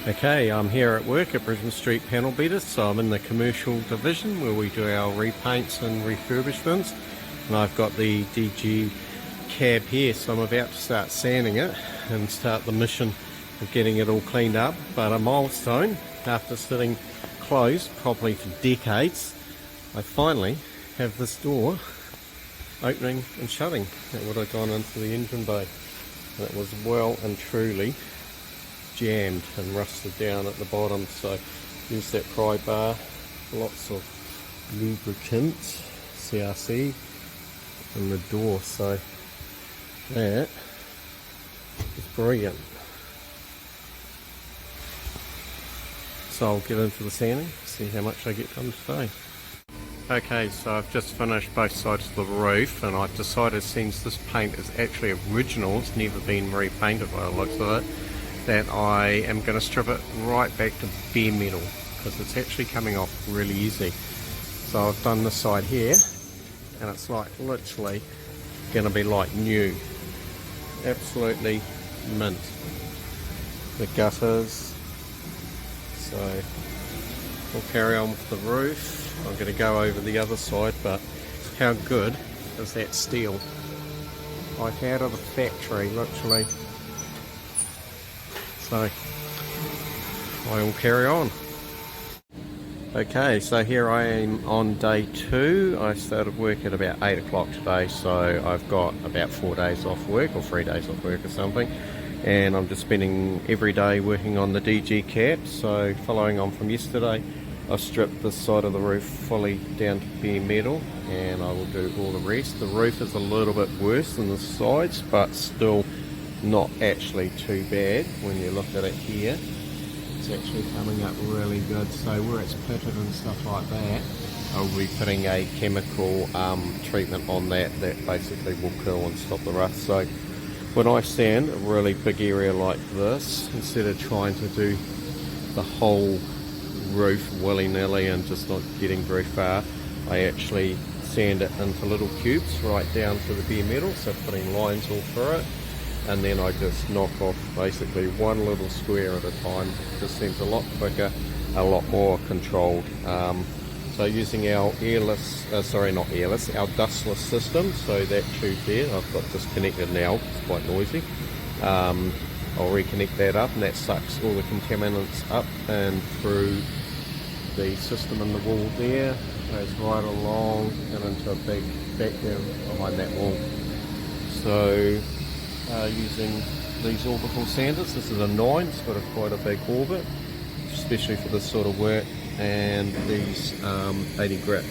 Okay, I'm here at work at Brisbane Street Panel Beaters, so I'm in the commercial division where we do our repaints and refurbishments, and I've got the DG cab here, so I'm about to start sanding it and start the mission of getting it all cleaned up. But a milestone, after sitting closed probably for decades, I finally have this door opening and shutting. That would have gone into the engine bay, and it was well and truly jammed and rusted down at the bottom. So use that pry bar, lots of lubricant, CRC, in the door, so that is brilliant. So I'll get into the sanding, see how much I get done today. Okay, so I've just finished both sides of the roof, and I've decided, since this paint is actually original, it's never been repainted by the looks of it, that I am going to strip it right back to bare metal, because it's actually coming off really easy. So I've done this side here, and it's like literally going to be like new, absolutely mint. The gutters, so we'll carry on with the roof. I'm going to go over the other side, but how good is that steel? Like out of the factory, literally. So I will carry on. Okay, so here I am on day 2. I started work at about 8 o'clock today, so I've got about 4 days off work, or 3 days off work or something, and I'm just spending every day working on the DG cab. So following on from yesterday, I've stripped this side of the roof fully down to bare metal, and I will do all the rest. The roof is a little bit worse than the sides, but still not actually too bad when you look at it here. It's actually coming up really good. So where it's pitted and stuff like that, I'll be putting a chemical treatment on that basically will kill and stop the rust. So when I sand a really big area like this, instead of trying to do the whole roof willy-nilly and just not getting very far, I actually sand it into little cubes right down to the bare metal, so putting lines all through it, and then I just knock off basically one little square at a time. It just seems a lot quicker, a lot more controlled. So using our our dustless system, so that tube there I've got disconnected now, it's quite noisy. I'll reconnect that up, and that sucks all the contaminants up and through the system in the wall there, goes right along and into a big vacuum behind that wall. So using these orbital sanders, this is a 9, it's got quite a big orbit, especially for this sort of work, and these 80 grit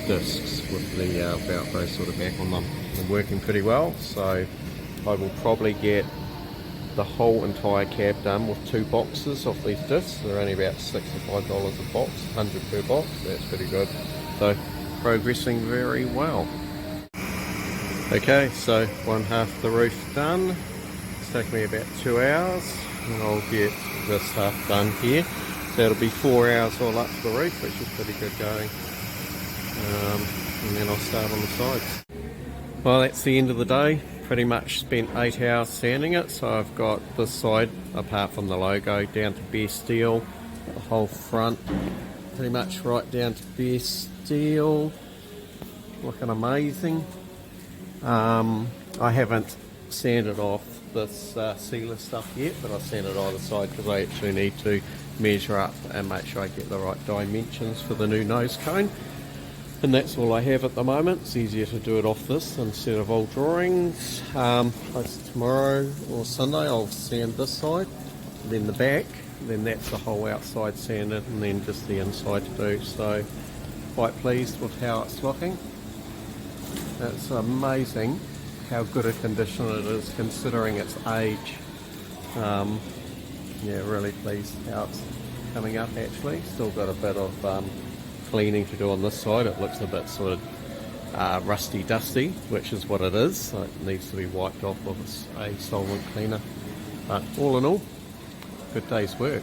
discs with the Velcro sort of back on them. They're working pretty well, so I will probably get the whole entire cab done with 2 boxes of these discs. They're only about $65 a box, 100 per box. That's pretty good. So progressing very well. Okay, so one half of the roof done. It's taken me about 2 hours, and I'll get this half done here. So it'll be 4 hours all up to the roof, which is pretty good going. And then I'll start on the sides. Well, that's the end of the day. Pretty much spent 8 hours sanding it. So I've got this side, apart from the logo, down to bare steel. The whole front, pretty much right down to bare steel. Looking amazing. I haven't sanded off this sealer stuff yet, but I've sanded either side because I actually need to measure up and make sure I get the right dimensions for the new nose cone. And that's all I have at the moment. It's easier to do it off this instead of old drawings. Tomorrow or Sunday I'll sand this side, then the back, then that's the whole outside sanded, and then just the inside to do. So quite pleased with how it's looking. It's amazing how good a condition it is considering its age. Yeah, really pleased how it's coming up actually. Still got a bit of cleaning to do on this side. It looks a bit sort of rusty dusty, which is what it is, so it needs to be wiped off with a solvent cleaner. But all in all, good day's work.